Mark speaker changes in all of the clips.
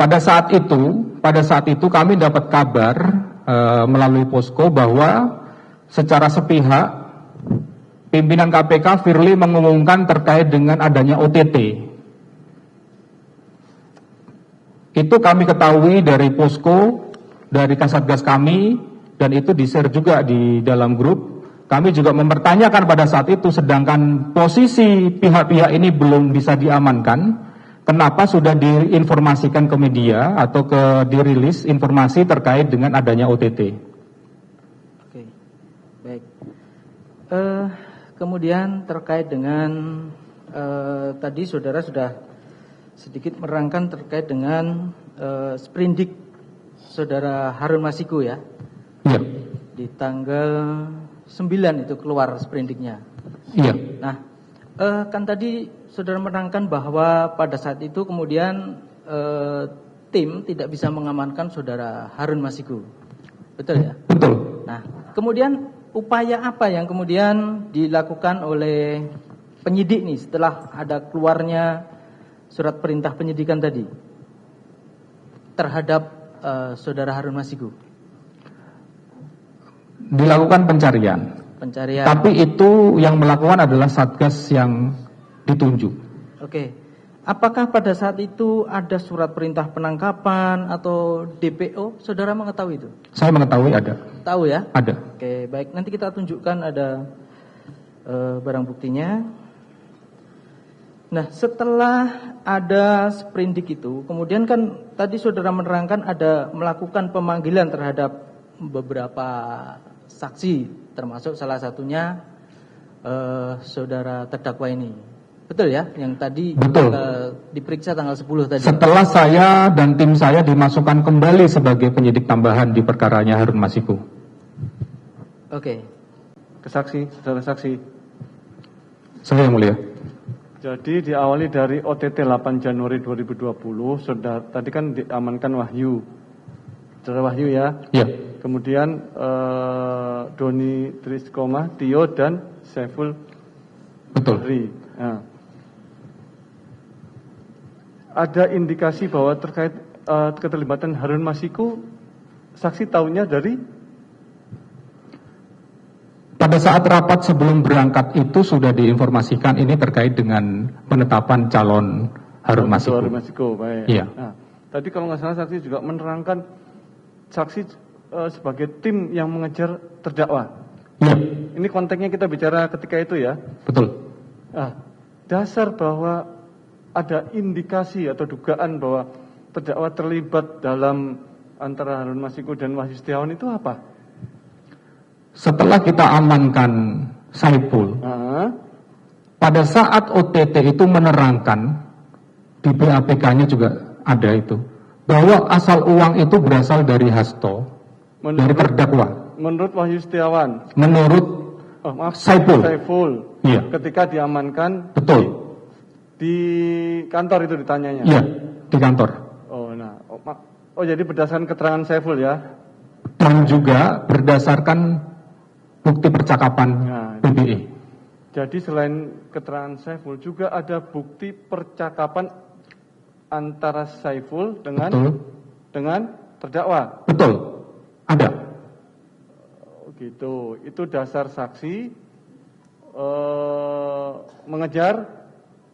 Speaker 1: pada saat itu kami dapat kabar melalui posko bahwa secara sepihak pimpinan KPK Firly mengumumkan terkait dengan adanya OTT. Itu kami ketahui dari posko, dari Kasatgas kami, dan itu di-share juga di dalam grup. Kami juga mempertanyakan pada saat itu, sedangkan posisi pihak-pihak ini belum bisa diamankan, kenapa sudah diinformasikan ke media atau dirilis informasi terkait dengan adanya OTT.
Speaker 2: Oke, baik. Kemudian terkait dengan tadi saudara sudah sedikit merangkan terkait dengan sprindik saudara Harun Masiku ya.
Speaker 1: Iya.
Speaker 2: Di tanggal 9 itu keluar sprindiknya.
Speaker 1: Iya.
Speaker 2: Nah, kan tadi saudara menerangkan bahwa pada saat itu kemudian tim tidak bisa mengamankan saudara Harun Masiku. Betul ya?
Speaker 1: Betul.
Speaker 2: Nah, kemudian upaya apa yang kemudian dilakukan oleh penyidik nih setelah ada keluarnya surat perintah penyidikan tadi terhadap saudara Harun Masiku?
Speaker 1: Dilakukan pencarian. Tapi itu yang melakukan adalah Satgas yang ditunjuk.
Speaker 2: Oke. Apakah pada saat itu ada surat perintah penangkapan atau DPO? Saudara mengetahui itu?
Speaker 1: Saya mengetahui ada.
Speaker 2: Tahu ya?
Speaker 1: Ada.
Speaker 2: Oke, baik. Nanti kita tunjukkan ada barang buktinya. Nah, setelah ada sprindik itu, kemudian kan tadi saudara menerangkan ada melakukan pemanggilan terhadap beberapa saksi, termasuk salah satunya saudara terdakwa ini. Betul ya, yang tadi diperiksa tanggal 10 tadi.
Speaker 1: Setelah saya dan tim saya dimasukkan kembali sebagai penyidik tambahan di perkaranya Harun Masiku.
Speaker 2: Oke.
Speaker 3: Saudara saksi.
Speaker 1: Saya yang mulia.
Speaker 3: Jadi diawali dari OTT 8 Januari 2020, saudara tadi kan diamankan Wahyu. Saudara Wahyu ya?
Speaker 1: Iya.
Speaker 3: Kemudian Doni Triskoma, Tio dan Saiful.
Speaker 1: Betul.
Speaker 3: Nah. Ada indikasi bahwa terkait keterlibatan Harun Masiku, saksi tahunya dari?
Speaker 1: Pada saat rapat sebelum berangkat itu sudah diinformasikan ini terkait dengan penetapan calon Harun Masiku.
Speaker 3: Harun Masiku, baik.
Speaker 1: Iya.
Speaker 3: Nah, tadi kalau nggak salah saksi juga menerangkan saksi sebagai tim yang mengejar terdakwa.
Speaker 1: Iya.
Speaker 3: Ini konteksnya kita bicara ketika itu ya.
Speaker 1: Betul.
Speaker 3: Nah, dasar bahwa ada indikasi atau dugaan bahwa terdakwa terlibat dalam antara Harun Masiku dan Wahyu Setiawan itu apa?
Speaker 1: Setelah kita amankan Saiful, pada saat OTT itu menerangkan di BAPK-nya juga ada itu, bahwa asal uang itu berasal dari Hasto, dari terdakwa.
Speaker 3: Menurut Wahyu Setiawan.
Speaker 1: Menurut Saiful. Iya.
Speaker 3: Ketika diamankan.
Speaker 1: Betul.
Speaker 3: Di kantor itu ditanyanya.
Speaker 1: Iya, di kantor.
Speaker 3: Jadi berdasarkan keterangan Saiful ya.
Speaker 1: Dan juga berdasarkan bukti percakapan BBE.
Speaker 3: Jadi selain keterangan Saiful juga ada bukti percakapan antara Saiful dengan terdakwa.
Speaker 1: Betul. Ada.
Speaker 3: Gitu. Itu dasar saksi mengejar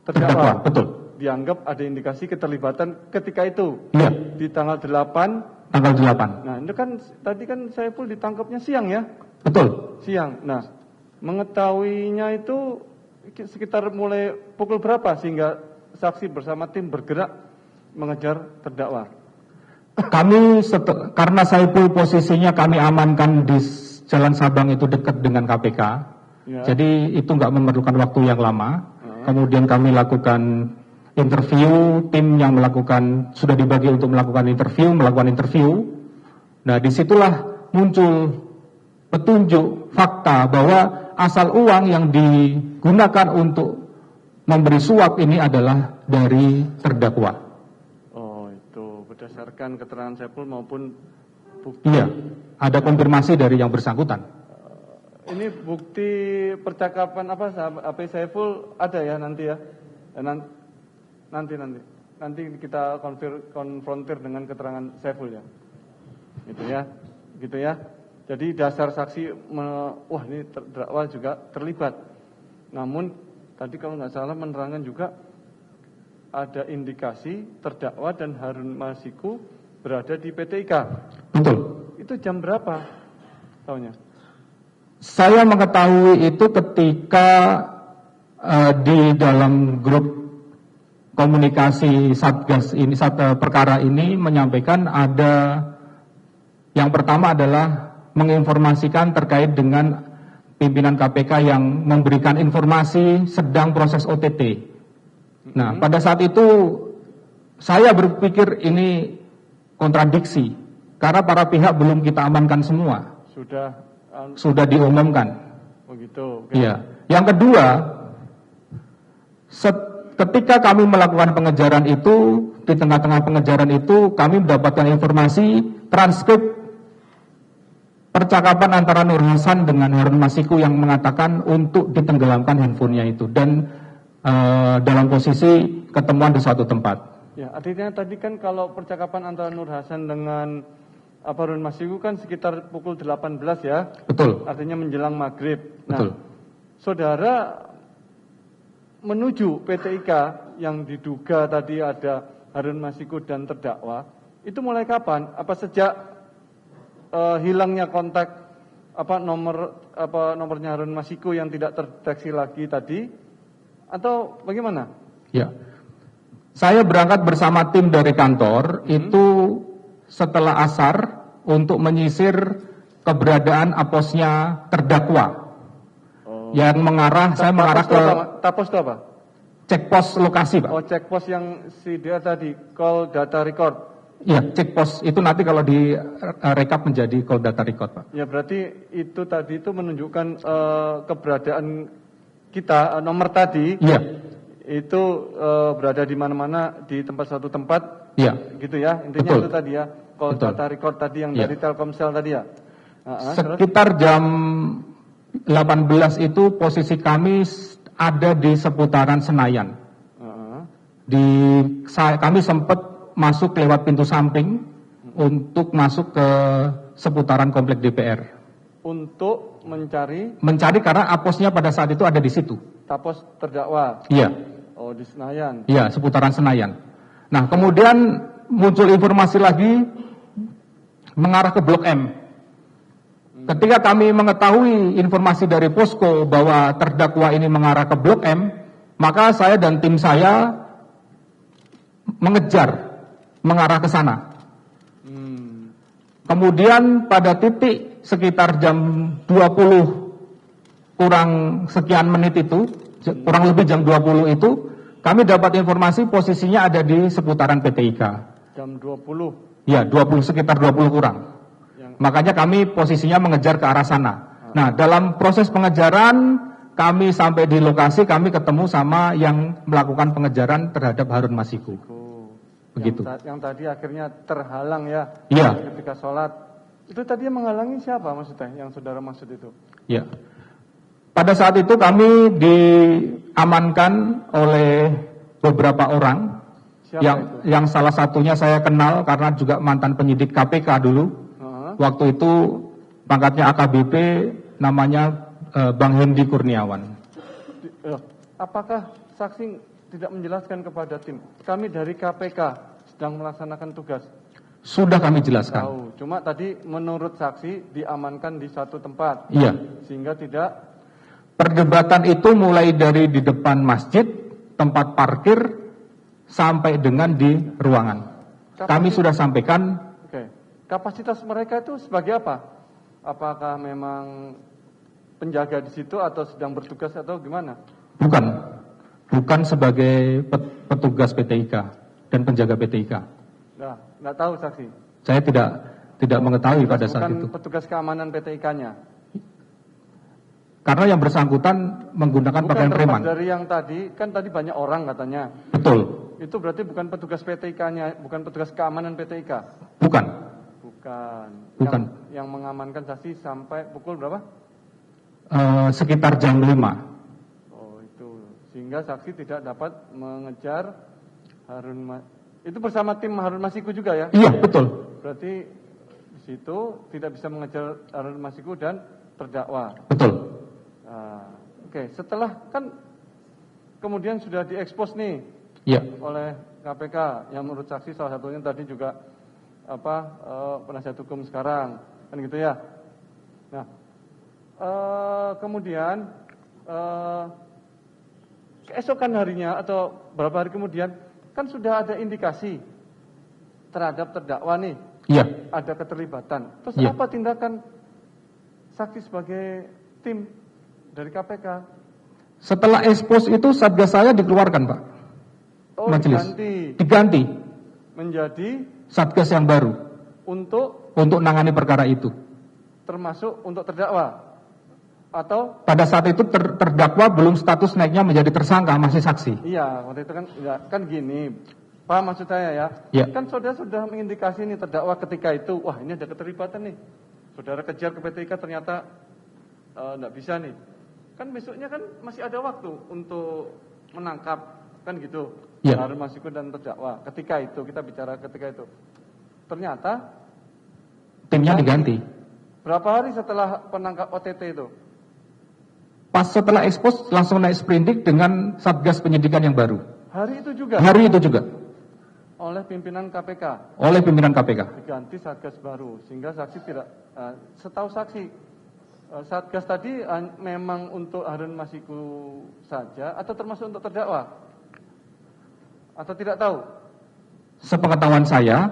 Speaker 3: terdakwa.
Speaker 1: Betul.
Speaker 3: Dianggap ada indikasi keterlibatan ketika itu.
Speaker 1: Iya.
Speaker 3: Di tanggal 8.
Speaker 1: Tanggal 8.
Speaker 3: Nah, itu kan tadi kan Saiful ditangkapnya siang ya?
Speaker 1: Betul.
Speaker 3: Siang. Nah, mengetahuinya itu sekitar mulai pukul berapa sehingga saksi bersama tim bergerak mengejar terdakwa?
Speaker 1: Kami karena Saiful posisinya kami amankan di Jalan Sabang itu dekat dengan KPK. Ya. Jadi itu nggak memerlukan waktu yang lama. Kemudian kami lakukan interview, tim yang sudah dibagi untuk melakukan interview. Nah, disitulah muncul petunjuk fakta bahwa asal uang yang digunakan untuk memberi suap ini adalah dari terdakwa.
Speaker 3: Oh, itu berdasarkan keterangan Saiful maupun bukti.
Speaker 1: Iya, ada konfirmasi dari yang bersangkutan.
Speaker 3: Ini bukti percakapan HP Saiful ada ya nanti ya? Nanti. nanti kita konfrontir dengan keterangan Saiful ya. Gitu ya. Jadi dasar saksi wah ini terdakwa juga terlibat. Namun tadi kalau nggak salah menerangkan juga ada indikasi terdakwa dan Harun Masiku berada di PT IKA.
Speaker 1: Betul.
Speaker 3: Itu jam berapa tahunya?
Speaker 1: Saya mengetahui itu ketika di dalam grup komunikasi Satgas ini, perkara ini menyampaikan ada yang pertama adalah menginformasikan terkait dengan pimpinan KPK yang memberikan informasi sedang proses OTT. Nah, pada saat itu saya berpikir ini kontradiksi karena para pihak belum kita amankan semua. Sudah diumumkan.
Speaker 3: Oh gitu. Okay.
Speaker 1: Iya. Yang kedua, ketika kami melakukan pengejaran itu, di tengah-tengah pengejaran itu kami mendapatkan informasi transkrip percakapan antara Nur Hasan dengan Harun Masiku yang mengatakan untuk ditenggelamkan handphonenya itu dan dalam posisi ketemuan di suatu tempat.
Speaker 3: Ya, artinya tadi kan kalau percakapan antara Nur Hasan dengan Harun Masiku kan sekitar pukul 18 ya.
Speaker 1: Betul.
Speaker 3: Artinya menjelang maghrib. Nah,
Speaker 1: betul.
Speaker 3: Saudara menuju PT IKA yang diduga tadi ada Harun Masiku dan terdakwa, itu mulai kapan? Apa sejak hilangnya kontak nomornya Harun Masiku yang tidak terdeteksi lagi tadi? Atau bagaimana?
Speaker 1: Ya, saya berangkat bersama tim dari kantor itu setelah asar untuk menyisir keberadaan aposnya terdakwa yang mengarah. Saya mengarah ke
Speaker 3: tapos itu apa?
Speaker 1: Cek pos lokasi, Pak.
Speaker 3: Oh, cek pos yang dia tadi call data record.
Speaker 1: Ya, cek pos itu nanti kalau di rekap menjadi call data record, Pak.
Speaker 3: Ya, berarti itu tadi itu menunjukkan keberadaan kita nomor tadi.
Speaker 1: Iya.
Speaker 3: Itu berada di mana-mana di satu tempat.
Speaker 1: Iya.
Speaker 3: Gitu ya. Intinya
Speaker 1: betul.
Speaker 3: Itu tadi ya. Call
Speaker 1: betul.
Speaker 3: data record tadi yang dari Telkomsel tadi ya.
Speaker 1: Sekitar jam 18 itu posisi kami ada di seputaran Senayan. Kami sempat masuk lewat pintu samping untuk masuk ke seputaran komplek DPR.
Speaker 3: Untuk mencari
Speaker 1: karena aposnya pada saat itu ada di situ.
Speaker 3: Tapos terdakwa.
Speaker 1: Iya.
Speaker 3: Oh, di Senayan.
Speaker 1: Iya, seputaran Senayan. Nah, kemudian muncul informasi lagi mengarah ke Blok M. Ketika kami mengetahui informasi dari Posko bahwa terdakwa ini mengarah ke Blok M, maka saya dan tim saya mengarah ke sana. Kemudian pada titik sekitar jam 20 kurang sekian menit itu, kurang lebih jam 20 itu, kami dapat informasi posisinya ada di seputaran PT IKA.
Speaker 3: Jam 20?
Speaker 1: Ya, sekitar 20 kurang. Makanya kami posisinya mengejar ke arah sana. Nah, dalam proses pengejaran, kami sampai di lokasi, kami ketemu sama yang melakukan pengejaran terhadap Harun Masiku. Begitu.
Speaker 3: Yang tadi akhirnya terhalang ya.
Speaker 1: Iya.
Speaker 3: Ketika sholat. Itu tadi yang menghalangi siapa maksudnya? Yang saudara maksud itu?
Speaker 1: Iya. Pada saat itu kami diamankan oleh beberapa orang. Siapa yang salah satunya saya kenal karena juga mantan penyidik KPK dulu. Waktu itu pangkatnya AKBP, namanya Bang Hendi Kurniawan.
Speaker 3: Apakah saksi tidak menjelaskan kepada tim? Kami dari KPK sedang melaksanakan tugas.
Speaker 1: Sudah kami jelaskan.
Speaker 3: Tahu. Cuma tadi menurut saksi diamankan di satu tempat.
Speaker 1: Iya.
Speaker 3: Sehingga tidak.
Speaker 1: Perdebatan itu mulai dari di depan masjid, tempat parkir, sampai dengan di ruangan. Kami sudah sampaikan.
Speaker 3: Oke. Kapasitas mereka itu sebagai apa? Apakah memang penjaga di situ atau sedang bertugas atau gimana? Bukan sebagai petugas PT IKA dan penjaga PT IKA. Nah, nggak tahu saksi.
Speaker 1: Saya tidak mengetahui pada saat itu.
Speaker 3: Bukan petugas keamanan PT IKA-nya.
Speaker 1: Karena yang bersangkutan menggunakan pakaian preman.
Speaker 3: Dari yang tadi, kan tadi banyak orang katanya.
Speaker 1: Betul.
Speaker 3: Itu berarti bukan petugas PT IKA-nya, bukan petugas keamanan PT IKA.
Speaker 1: Bukan.
Speaker 3: Yang mengamankan saksi sampai pukul berapa?
Speaker 1: Sekitar jam 5.
Speaker 3: Sehingga saksi tidak dapat mengejar itu bersama tim Harun Masiku juga ya?
Speaker 1: Iya, betul.
Speaker 3: Berarti di situ tidak bisa mengejar Harun Masiku dan terdakwa.
Speaker 1: Betul.
Speaker 3: Oke, setelah kan kemudian sudah diekspos nih
Speaker 1: Iya.
Speaker 3: oleh KPK yang menurut saksi salah satunya tadi juga penasihat hukum sekarang, kan gitu ya. Nah, kemudian keesokan harinya atau beberapa hari kemudian kan sudah ada indikasi terhadap terdakwa nih.
Speaker 1: Iya.
Speaker 3: Ada keterlibatan. Terus
Speaker 1: Iya.
Speaker 3: apa tindakan saksi sebagai tim dari KPK?
Speaker 1: Setelah ekspos itu Satgas saya dikeluarkan, Pak.
Speaker 3: Oh,
Speaker 1: Majelis.
Speaker 3: diganti
Speaker 1: Diganti
Speaker 3: menjadi
Speaker 1: Satgas yang baru
Speaker 3: untuk
Speaker 1: nangani perkara itu.
Speaker 3: termasuk untuk terdakwa atau
Speaker 1: Pada saat itu terdakwa belum status naiknya menjadi tersangka, masih saksi.
Speaker 3: iya waktu itu kan ya, kan gini Pak, maksud saya ya,
Speaker 1: Ya.
Speaker 3: kan saudara sudah mengindikasi nih terdakwa ketika itu, wah ini ada keterlibatan nih, saudara kejar ke PT IKA ternyata enggak bisa nih, kan besoknya kan masih ada waktu untuk menangkap, kan gitu,
Speaker 1: Ya.
Speaker 3: Harun Masiku dan terdakwa. Ketika itu kita bicara ketika itu, ternyata
Speaker 1: Timnya diganti.
Speaker 3: berapa hari setelah penangkap OTT itu?
Speaker 1: Pas setelah ekspos langsung naik sprindik dengan Satgas penyidikan yang baru.
Speaker 3: Hari itu juga
Speaker 1: Hari itu juga
Speaker 3: oleh pimpinan KPK.
Speaker 1: oleh pimpinan KPK.
Speaker 3: Diganti Satgas baru sehingga saksi tidak setahu saksi Satgas tadi memang untuk Harun Masiku saja atau termasuk untuk terdakwa atau tidak tahu?
Speaker 1: Sepengetahuan saya,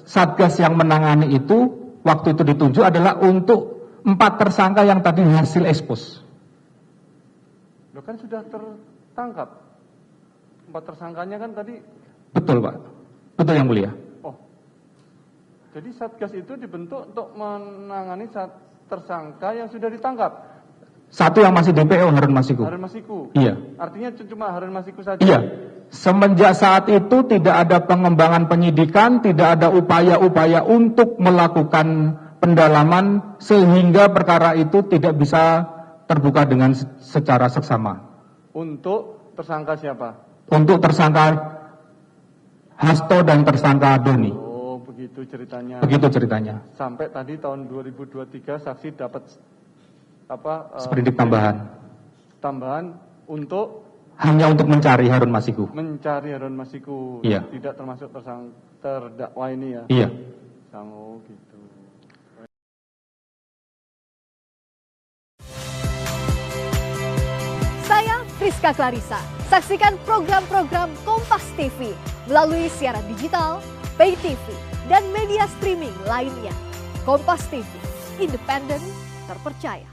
Speaker 1: Satgas yang menangani itu waktu itu ditunjuk adalah untuk 4 tersangka yang tadi hasil ekspos.
Speaker 3: Loh kan sudah tertangkap 4 tersangkanya kan tadi.
Speaker 1: Betul, Pak. Betul yang mulia.
Speaker 3: Oh, jadi Satgas itu dibentuk untuk menangani tersangka yang sudah ditangkap.
Speaker 1: Satu yang masih DPO Harun Masiku.
Speaker 3: Harun Masiku.
Speaker 1: Iya.
Speaker 3: Artinya cuma Harun Masiku saja.
Speaker 1: Iya. Semenjak saat itu tidak ada pengembangan penyidikan, tidak ada upaya-upaya untuk melakukan pendalaman sehingga perkara itu tidak bisa terbuka dengan secara seksama.
Speaker 3: Untuk tersangka siapa?
Speaker 1: Untuk tersangka Hasto dan tersangka Doni.
Speaker 3: Oh, begitu ceritanya.
Speaker 1: Begitu ceritanya.
Speaker 3: Sampai tadi tahun 2023 saksi dapat
Speaker 1: Sprindik tambahan.
Speaker 3: Tambahan untuk
Speaker 1: Hanya untuk mencari Harun Masiku.
Speaker 3: mencari Harun Masiku.
Speaker 1: Iya.
Speaker 3: Tidak termasuk terdakwa ini ya.
Speaker 1: Iya.
Speaker 3: Oh, gitu.
Speaker 4: Saya Friska Clarissa. Saksikan program-program Kompas TV melalui siaran digital, pay TV, dan media streaming lainnya. Kompas TV, independen, terpercaya.